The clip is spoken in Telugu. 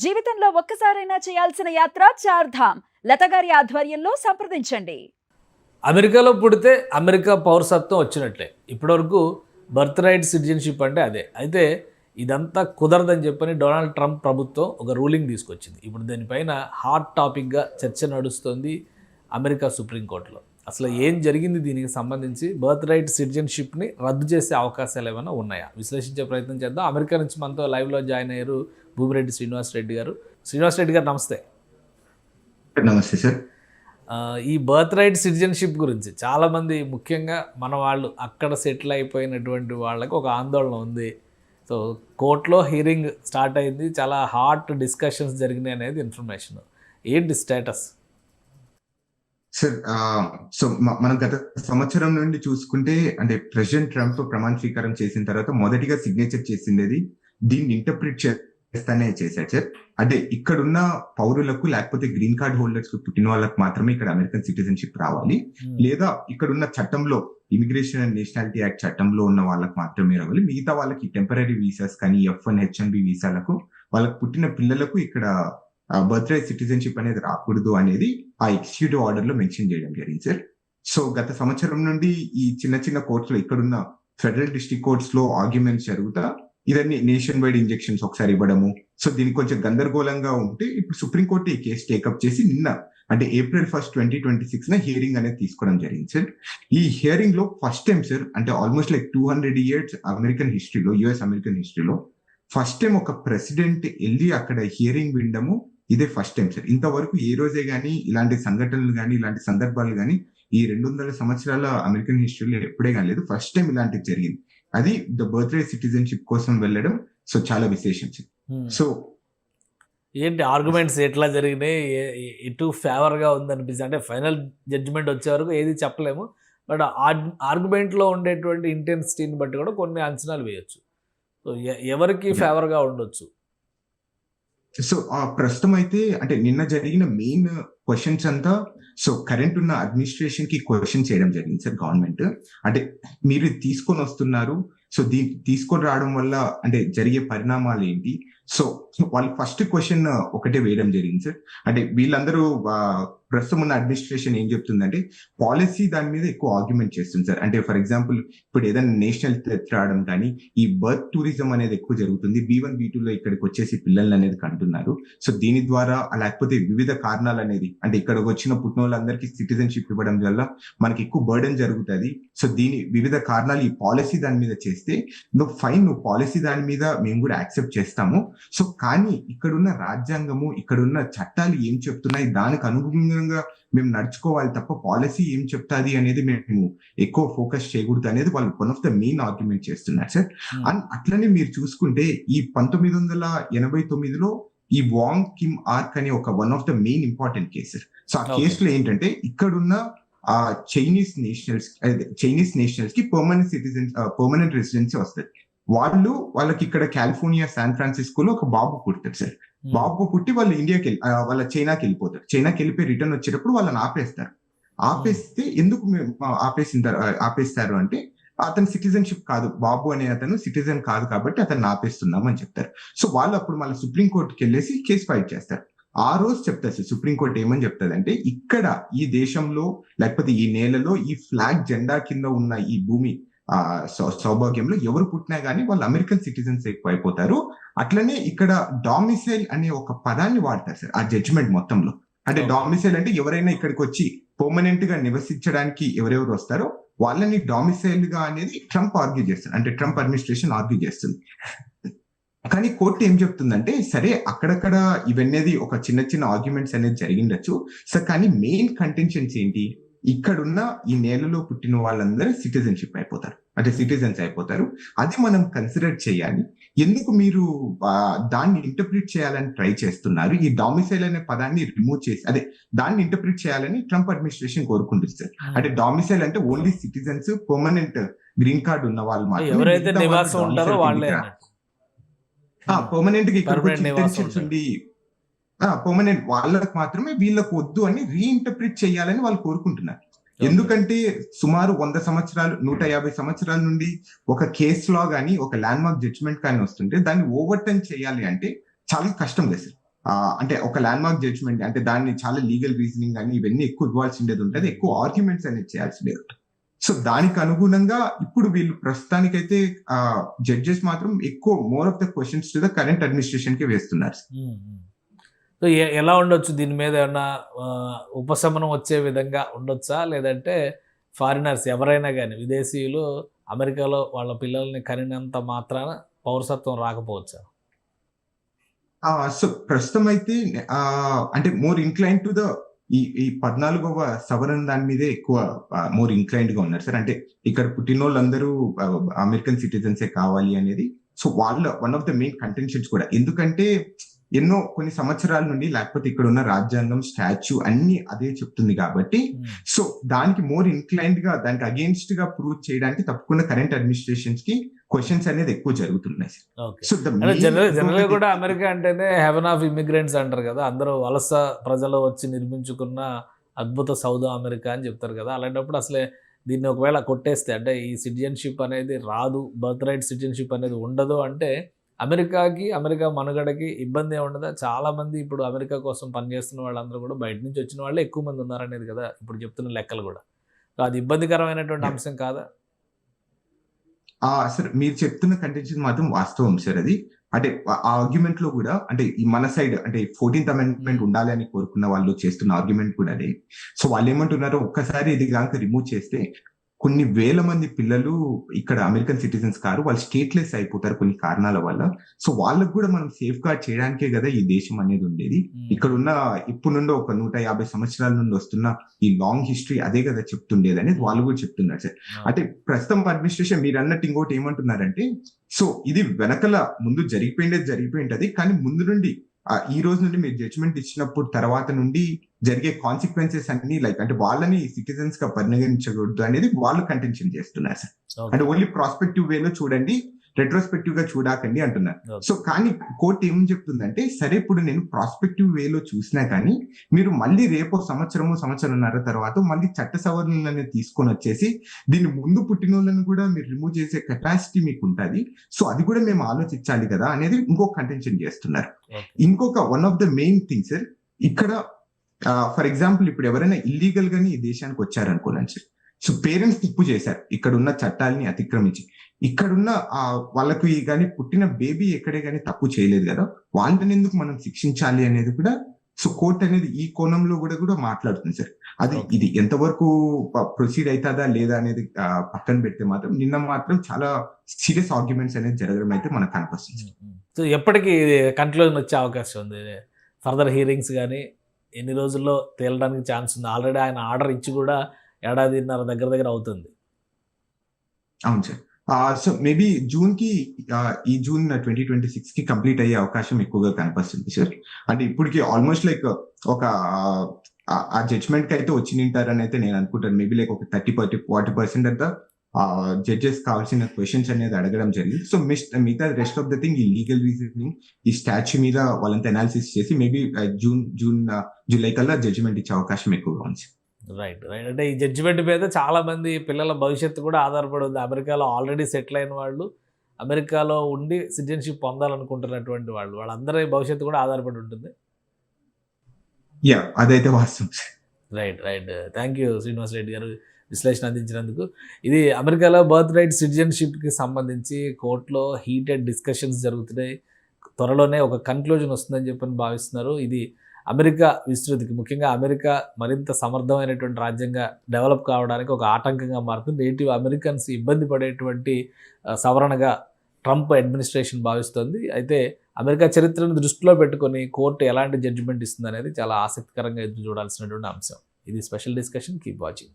జీవితంలో ఒక్కసారైనా చేయాల్సిన యాత్ర చార్ధామ్. లతగారి ఆధ్వర్యంలో సంప్రదించండి. అమెరికాలో పుడితే అమెరికా పౌరసత్వం వచ్చినట్లే. ఇప్పటివరకు బర్త్ రైట్ సిటిజన్షిప్ అంటే అదే. అయితే ఇదంతా కుదరదని చెప్పని డొనాల్డ్ ట్రంప్ ప్రభుత్వం ఒక రూలింగ్ తీసుకొచ్చింది. ఇప్పుడు దానిపైన హాట్ టాపిక్గా చర్చ నడుస్తోంది అమెరికా సుప్రీంకోర్టులో. అసలు ఏం జరిగింది, దీనికి సంబంధించి బర్త్ రైట్ సిటిజన్షిప్ని రద్దు చేసే అవకాశాలు ఏమైనా ఉన్నాయా, విశ్లేషించే ప్రయత్నం చేద్దాం. అమెరికా నుంచి మనతో లైవ్లో జాయిన్ అయ్యారు భూమిరెడ్డి శ్రీనివాస్ రెడ్డి గారు. శ్రీనివాస్ రెడ్డి గారు నమస్తే. నమస్తే సార్. ఈ బర్త్ రైట్ సిటిజన్షిప్ గురించి చాలామంది, ముఖ్యంగా మన వాళ్ళు అక్కడ సెటిల్ అయిపోయినటువంటి వాళ్ళకి ఒక ఆందోళన ఉంది. సో కోర్టులో హియరింగ్ స్టార్ట్ అయింది, చాలా హాట్ డిస్కషన్స్ జరిగినాయి అనేది ఇన్ఫర్మేషన్. ఏంటి స్టేటస్? సార్ సో మనం గత సంవత్సరం నుండి చూసుకుంటే, అంటే ప్రెసిడెంట్ ట్రంప్ ప్రమాణ స్వీకారం చేసిన తర్వాత మొదటిగా సిగ్నేచర్ చేసిండేది దీన్ని ఇంటర్ప్రిట్ చేస్తానే చేశాడు సార్. అంటే ఇక్కడున్న పౌరులకు లేకపోతే గ్రీన్ కార్డ్ హోల్డర్స్ పుట్టిన వాళ్ళకి మాత్రమే ఇక్కడ అమెరికన్ సిటిజన్షిప్ రావాలి, లేదా ఇక్కడున్న చట్టంలో ఇమిగ్రేషన్ అండ్ నేషనాలిటీ యాక్ట్ చట్టంలో ఉన్న వాళ్ళకి మాత్రమే రావాలి. మిగతా వాళ్ళకి టెంపరీ వీసాస్ కానీ F1 H1B వీసాలకు వాళ్ళకి పుట్టిన పిల్లలకు ఇక్కడ బర్త్ రైట్ సిటిజన్షిప్ అనేది రాకూడదు అనేది ఆ ఎగ్జిక్యూటివ్ ఆర్డర్ లో మెన్షన్ చేయడం జరిగింది సార్. సో గత సంవత్సరం నుండి ఈ చిన్న చిన్న కోర్ట్స్ లో, ఇక్కడున్న ఫెడరల్ డిస్ట్రిక్ట్ కోర్ట్స్ లో ఆర్గ్యుమెంట్స్ జరుగుతా ఇదన్నీ నేషన్ వైడ్ ఇంజెక్షన్స్ ఒకసారి ఇవ్వడము. సో దీనికి కొంచెం గందరగోళంగా ఉంటే ఇప్పుడు సుప్రీంకోర్టు ఈ కేసు టేకప్ చేసి నిన్న, అంటే April 1, 2026 హియరింగ్ అనేది తీసుకోవడం జరిగింది సార్. ఈ హియరింగ్ లో ఫస్ట్ టైం సార్, అంటే ఆల్మోస్ట్ లైక్ 200 years అమెరికన్ హిస్టరీలో, యుఎస్ అమెరికన్ హిస్టరీలో ఫస్ట్ టైం ఒక ప్రెసిడెంట్ వెళ్ళి అక్కడ హియరింగ్ వినడము ఇదే ఫస్ట్ టైం సార్. ఇంతవరకు ఏ రోజే గానీ ఇలాంటి సంఘటనలు కానీ ఇలాంటి సందర్భాలు కానీ ఈ 200 సంవత్సరాల అమెరికన్ హిస్టరీలో ఎప్పుడే కానీ లేదు. ఫస్ట్ టైం ఇలాంటిది జరిగింది. అది ద బర్త్ రైట్ సిటిజన్షిప్ కోసం వెళ్ళడం సో చాలా విశేషం సార్. సో ఏంటి ఆర్గ్యుమెంట్స్ ఎట్లా జరిగినాయి, ఎటు ఫేవర్గా ఉందనిపిస్తుంది? అంటే ఫైనల్ జడ్జిమెంట్ వచ్చే వరకు ఏది చెప్పలేము, బట్ ఆర్గ్యుమెంట్లో ఉండేటువంటి ఇంటెన్సిటీని బట్టి కూడా కొన్ని అంచనాలు వేయొచ్చు. సో ఎవరికి ఫేవర్గా ఉండొచ్చు? సో ప్రస్తుతం అయితే, అంటే నిన్న జరిగిన మెయిన్ క్వశ్చన్స్ అంతా సో కరెంట్ ఉన్న అడ్మినిస్ట్రేషన్ కి క్వశ్చన్ చేయడం జరిగింది సార్. గవర్నమెంట్ అంటే మీరు తీసుకొని వస్తున్నారు, సో తీసుకొని రావడం వల్ల అంటే జరిగే పరిణామాలు ఏంటి? సో వాళ్ళు ఫస్ట్ క్వశ్చన్ ఒకటే వేయడం జరిగింది సార్. అంటే వీళ్ళందరూ ప్రస్తుతం ఉన్న అడ్మినిస్ట్రేషన్ ఏం చెప్తుందంటే, పాలసీ దాని మీద ఎక్కువ ఆర్గ్యుమెంట్ చేస్తుంది సార్. అంటే ఫర్ ఎగ్జాంపుల్ ఇప్పుడు ఏదైనా నేషనల్ థ్రెట్ రావడం కానీ, ఈ బర్త్ టూరిజం అనేది ఎక్కువ జరుగుతుంది. B1 B2 లో ఇక్కడికి వచ్చేసి పిల్లలు అనేది కంటున్నారు. సో దీని ద్వారా లేకపోతే వివిధ కారణాలు అనేది, అంటే ఇక్కడికి వచ్చిన పుట్టిన వాళ్ళందరికీ సిటిజన్షిప్ ఇవ్వడం వల్ల మనకి ఎక్కువ బర్డెన్ జరుగుతుంది. సో దీని వివిధ కారణాలు, ఈ పాలసీ దాని మీద చేస్తే నువ్వు పాలసీ దాని మీద మేము కూడా యాక్సెప్ట్ చేస్తాము. సో కానీ ఇక్కడున్న రాజ్యాంగము, ఇక్కడున్న చట్టాలు ఏం చెప్తున్నాయి దానికి అనుగుణంగా మేము నడుచుకోవాలి తప్ప పాలసీ ఏం చెప్తాది అనేది మేము ఎక్కువ ఫోకస్ చేయకూడదు అనేది వాళ్ళు one of the main argument చేస్తున్నారు సార్. అండ్ అట్లనే మీరు చూసుకుంటే ఈ 1989లో ఈ వాంగ్ కిమ్ ఆర్క్ అనే ఒక one of the main important case. So ఆ కేసులో ఏంటంటే ఇక్కడున్న చైనీస్ నేషనల్స్ కి పర్మనెంట్ రెసిడెన్సీ వస్తుంది. వాళ్ళకి ఇక్కడ కాలిఫోర్నియా శాన్ ఫ్రాన్సిస్కోలో ఒక బాబు పుడతాడు సార్. బాబు పుట్టి వాళ్ళు ఇండియాకి వాళ్ళ చైనాకి వెళ్ళిపోతారు. చైనాకి వెళ్ళిపోయి రిటర్న్ వచ్చేటప్పుడు వాళ్ళని ఆపేస్తారు. ఆపేస్తే ఎందుకు ఆపేస్తారు అంటే, అతను సిటిజన్షిప్ కాదు, బాబు అనే అతను సిటిజన్ కాదు కాబట్టి అతన్ని ఆపేస్తున్నాం అని చెప్తారు. సో వాళ్ళు అప్పుడు మళ్ళీ సుప్రీంకోర్టుకి వెళ్ళేసి కేసు ఫైట్ చేస్తారు. ఆ రోజు చెప్తారు సార్, సుప్రీంకోర్టు ఏమని చెప్తుంది అంటే, ఇక్కడ ఈ దేశంలో లేకపోతే ఈ నేలలో ఈ ఫ్లాగ్ జెండా కింద ఉన్న ఈ భూమి సౌభాగ్యంలో ఎవరు పుట్టినా గానీ వాళ్ళు అమెరికన్ సిటిజన్స్ ఎక్కువ అయిపోతారు. అట్లనే ఇక్కడ డామిసైల్ అనే ఒక పదాన్ని వాడతారు సార్ ఆ జడ్జిమెంట్ మొత్తంలో. అంటే డామిసైల్ అంటే ఎవరైనా ఇక్కడికి వచ్చి పర్మనెంట్ గా నివసించడానికి ఎవరెవరు వస్తారో వాళ్ళని డామిసైల్ గా అనేది ట్రంప్ ఆర్గ్యూ చేస్తారు, అంటే ట్రంప్ అడ్మినిస్ట్రేషన్ ఆర్గ్యూ చేస్తుంది. కానీ కోర్టు ఏం చెప్తుందంటే, సరే అక్కడక్కడ ఇవన్నీ ఒక చిన్న చిన్న ఆర్గ్యుమెంట్స్ అనేది జరిగిండొచ్చు సార్, కానీ మెయిన్ కంటెన్షన్స్ ఏంటి, ఇక్కడున్న ఈ నేలలో పుట్టిన వాళ్ళందరూ సిటిజన్షిప్ అయిపోతారు, అంటే సిటిజన్స్ అయిపోతారు. అది మనం కన్సిడర్ చేయాలి. ఎందుకు మీరు దాన్ని ఇంటర్ప్రిట్ చేయాలని ట్రై చేస్తున్నారు? ఈ డామిసైల్ అనే పదాన్ని రిమూవ్ చేసి దాన్ని ఇంటర్ప్రిట్ చేయాలని ట్రంప్ అడ్మినిస్ట్రేషన్ కోరుకుంటుంది సార్. అంటే డామిసైల్ అంటే only citizens, permanent green card ఉన్న వాళ్ళు మాత్రమే, పర్మనెంట్ గా ఇక్కడ ఇంటెన్షన్స్ ఉండి పర్మనెంట్ వాళ్ళకి మాత్రమే వీళ్ళకు వద్దు అని రీఇంటర్ప్రిట్ చేయాలని వాళ్ళు కోరుకుంటున్నారు. ఎందుకంటే సుమారు 100 సంవత్సరాలు 150 సంవత్సరాల నుండి ఒక కేసు లా గానీ ఒక ల్యాండ్ మార్క్ జడ్జిమెంట్ కానీ వస్తుంటే దాన్ని ఓవర్టర్న్ చేయాలి అంటే చాలా కష్టం లేదు సార్. అంటే ఒక ల్యాండ్ మార్క్ జడ్జ్మెంట్ అంటే దాన్ని చాలా లీగల్ రీజనింగ్ కానీ ఇవన్నీ ఎక్కువ ఇవ్వాల్సి ఉండేది ఉంటుంది, ఎక్కువ ఆర్గ్యుమెంట్స్ అనేది చేయాల్సి ఉండేది ఉంటుంది. సో దానికి అనుగుణంగా ఇప్పుడు వీళ్ళు ప్రస్తుతానికైతే జడ్జెస్ మాత్రం ఎక్కువ more of the questions to the current administration కి వేస్తున్నారు. సో ఎలా ఉండొచ్చు దీని మీద ఏమన్నా ఉపశమనం వచ్చే విధంగా ఉండొచ్చా, లేదంటే ఫారినర్స్ ఎవరైనా కానీ విదేశీయులు అమెరికాలో వాళ్ళ పిల్లల్ని కనినంత మాత్రాన పౌరసత్వం రాకపోవచ్చా? సో ప్రస్తుతం అయితే అంటే మోర్ ఇన్క్లైన్ టు ద ఈ 14వ సవరణ దాని మీదే ఎక్కువ మోర్ ఇన్క్లైన్డ్ గా ఉన్నారు సార్. అంటే ఇక్కడ పుట్టిన వాళ్ళందరూ అమెరికన్ సిటిజన్సే కావాలి అనేది. సో వాళ్ళ one of the main contentions కూడా, ఎందుకంటే ఎన్నో కొన్ని సంవత్సరాల నుండి లేకపోతే ఇక్కడ ఉన్న రాజ్యాంగం స్టాచ్యూ అన్ని అదే చెప్తుంది కాబట్టి, సో దానికి మోర్ ఇన్క్లైన్డ్ గా దానికి అగేన్స్ట్ గా ప్రూవ్ చేయడానికి తప్పకుండా కరెంట్ అడ్మినిస్ట్రేషన్స్ కి క్వశ్చన్స్ అనేది ఎక్కువ జరుగుతున్నాయి. సో జనరల్ కూడా అమెరికా అంటేనే హెవెన్ ఆఫ్ ఇమిగ్రెంట్స్ అంటారు కదా, అందరూ వలస ప్రజలు వచ్చి నిర్మించుకున్న అద్భుత సౌధం అమెరికా అని చెప్తారు కదా. అలాంటప్పుడు అసలే దీన్ని ఒకవేళ కొట్టేస్తే, అంటే ఈ సిటిజన్షిప్ అనేది రాదు, బర్త్ రైట్ సిటిజన్షిప్ అనేది ఉండదు అంటే అమెరికా మనుగడకి ఇబ్బంది ఉండదా? చాలా మంది ఇప్పుడు అమెరికా కోసం పనిచేస్తున్న వాళ్ళందరూ కూడా బయట నుంచి వచ్చిన వాళ్ళే ఎక్కువ మంది ఉన్నారనేది కదా ఇప్పుడు చెప్తున్న లెక్కలు కూడా. అది ఇబ్బందికరమైనటువంటి అంశం కాదా? సార్ మీరు చెప్తున్న కంటెన్షన్ మాత్రం వాస్తవం సార్. అది అంటే ఆ ఆర్గ్యుమెంట్ లో కూడా అంటే ఈ మన సైడ్ అంటే 14th అమెండ్మెంట్ ఉండాలి అని కోరుకున్న వాళ్ళు చేస్తున్న ఆర్గ్యుమెంట్ కూడా అదే. సో వాళ్ళు ఏమంటున్నారో ఒక్కసారి ఇది కనుక రిమూవ్ చేస్తే కొన్ని వేల మంది పిల్లలు ఇక్కడ అమెరికన్ సిటిజన్స్ కారు, వాళ్ళు స్టేట్లెస్ అయిపోతారు కొన్ని కారణాల వల్ల. సో వాళ్ళకు కూడా మనం సేఫ్ గార్డ్ చేయడానికే కదా ఈ దేశం అనేది ఉండేది. ఇక్కడ ఉన్న ఇప్పుడు నుండి ఒక 150 సంవత్సరాల నుండి వస్తున్న ఈ లాంగ్ హిస్టరీ అదే కదా చెప్తుండేది అనేది వాళ్ళు కూడా చెప్తున్నారు సార్. అంటే ప్రస్తుతం అడ్మినిస్ట్రేషన్ మీరు అన్నట్టు ఇంకోటి ఏమంటున్నారంటే, సో ఇది వెనకల ముందు జరిగిపోయి ఉంటది, కానీ ముందు నుండి ఈ రోజు నుండి మీరు జడ్జ్మెంట్ ఇచ్చినప్పుడు తర్వాత నుండి జరిగే కాన్సిక్వెన్సెస్ అన్ని లైక్ అంటే వాళ్ళని సిటిజన్స్ గా పరిగణించకూడదు అనేది వాళ్ళు కంటెన్షన్ చేస్తున్నారు సార్. అంటే ఓన్లీ ప్రాస్పెక్టివ్ వేలో చూడండి, రెట్రోస్పెక్టివ్ గా చూడకండి అంటున్నారు. సో కానీ కోర్టు ఏం చెప్తుందంటే, సరే ఇప్పుడు నేను ప్రాస్పెక్టివ్ వేలో చూసినా కానీ మీరు మళ్ళీ రేపో సంవత్సరంన్నర తర్వాత మళ్ళీ చట్ట సవరణలను తీసుకొని వచ్చేసి దీన్ని ముందు పుట్టినోళ్ళని కూడా మీరు రిమూవ్ చేసే కెపాసిటీ మీకు ఉంటుంది. సో అది కూడా మేము ఆలోచించాలి కదా అనేది ఇంకొక కంటెన్షన్ చేస్తున్నారు. ఇంకొక one of the main thing sir, ఇక్కడ ఫర్ ఎగ్జాంపుల్ ఇప్పుడు ఎవరైనా ఇల్లీగల్ గాని ఈ దేశానికి వచ్చారనుకోండి సార్, సో పేరెంట్స్ తప్పు చేశారు ఇక్కడ ఉన్న చట్టాలని అతిక్రమించి, ఇక్కడున్న వాళ్ళకు కానీ పుట్టిన బేబీ ఎక్కడే కానీ తప్పు చేయలేదు కదా, వాళ్ళని ఎందుకు మనం శిక్షించాలి అనేది కూడా సో కోర్ట్ అనేది ఈ కోణంలో కూడా మాట్లాడుతుంది సార్. అది ఇది ఎంతవరకు ప్రొసీడ్ అవుతుందా లేదా అనేది పక్కన పెడితే మాత్రం నిన్న మాత్రం చాలా సీరియస్ ఆర్గ్యుమెంట్స్ అనేది జరగడం అయితే మనకు కనిపిస్తుంది. సో ఎప్పటికీ కన్క్లూజన్ వచ్చే అవకాశం ఉంది? ఫర్దర్ హీరింగ్స్ కానీ ఎన్ని రోజుల్లో తేలడానికి ఛాన్స్ ఉంది? ఆల్రెడీ ఆయన ఆర్డర్ ఇచ్చి కూడా ఏడాదిన్నర దగ్గర అవుతుంది. అవును సార్. సో మేబీ జూన్ 2026 కి కంప్లీట్ అయ్యే అవకాశం ఎక్కువగా కనిపిస్తుంది సార్. అంటే ఇప్పటికి ఆల్మోస్ట్ లైక్ ఒక ఆ జడ్జ్మెంట్ కి అయితే వచ్చి నింటారని అయితే నేను అనుకుంటాను. మేబీ లైక్ ఒక 30-40% అంతా జడ్జెస్ కావాల్సిన క్వశ్చన్స్ అనేది అడగడం జరిగింది. సో మిగతా రెస్ట్ ఆఫ్ ద థింగ్ ఈ లీగల్ రీజనింగ్ ఈ స్టాచ్యూ మీద వాళ్ళంతా అనాలిసిస్ చేసి మేబీ జూలై కల్లా జడ్జిమెంట్ ఇచ్చే అవకాశం ఎక్కువగా ఉంది. రైట్. అంటే ఈ జడ్జిమెంట్ మీద చాలా మంది పిల్లల భవిష్యత్తు కూడా ఆధారపడి ఉంది. అమెరికాలో ఆల్రెడీ సెటిల్ అయిన వాళ్ళు, అమెరికాలో ఉండి సిటిజన్షిప్ పొందాలనుకుంటున్నటువంటి వాళ్ళందరి భవిష్యత్తు కూడా ఆధారపడి ఉంటుంది. అదైతే వాస్తవం. Right. Thank you Srinivas Reddy గారు విశ్లేషణ అందించినందుకు. ఇది అమెరికాలో బర్త్ రైట్ సిటిజన్షిప్కి సంబంధించి కోర్టులో హీటెడ్ డిస్కషన్స్ జరుగుతున్నాయి. త్వరలోనే ఒక కన్క్లూజన్ వస్తుందని చెప్పని భావిస్తున్నారు. ఇది అమెరికా విస్తృతికి, ముఖ్యంగా అమెరికా మరింత సమర్థమైనటువంటి రాజ్యంగా డెవలప్ కావడానికి ఒక ఆటంకంగా మారుతుంది. నేటివ్ అమెరికన్స్ ఇబ్బంది పడేటువంటి సవరణగా ట్రంప్ అడ్మినిస్ట్రేషన్ భావిస్తోంది. అయితే అమెరికా చరిత్రను దృష్టిలో పెట్టుకొని కోర్టు ఎలాంటి జడ్జిమెంట్ ఇస్తుంది అనేది చాలా ఆసక్తికరంగా ఎదురు చూడాల్సినటువంటి అంశం. ఇది స్పెషల్ డిస్కషన్. Keep watching.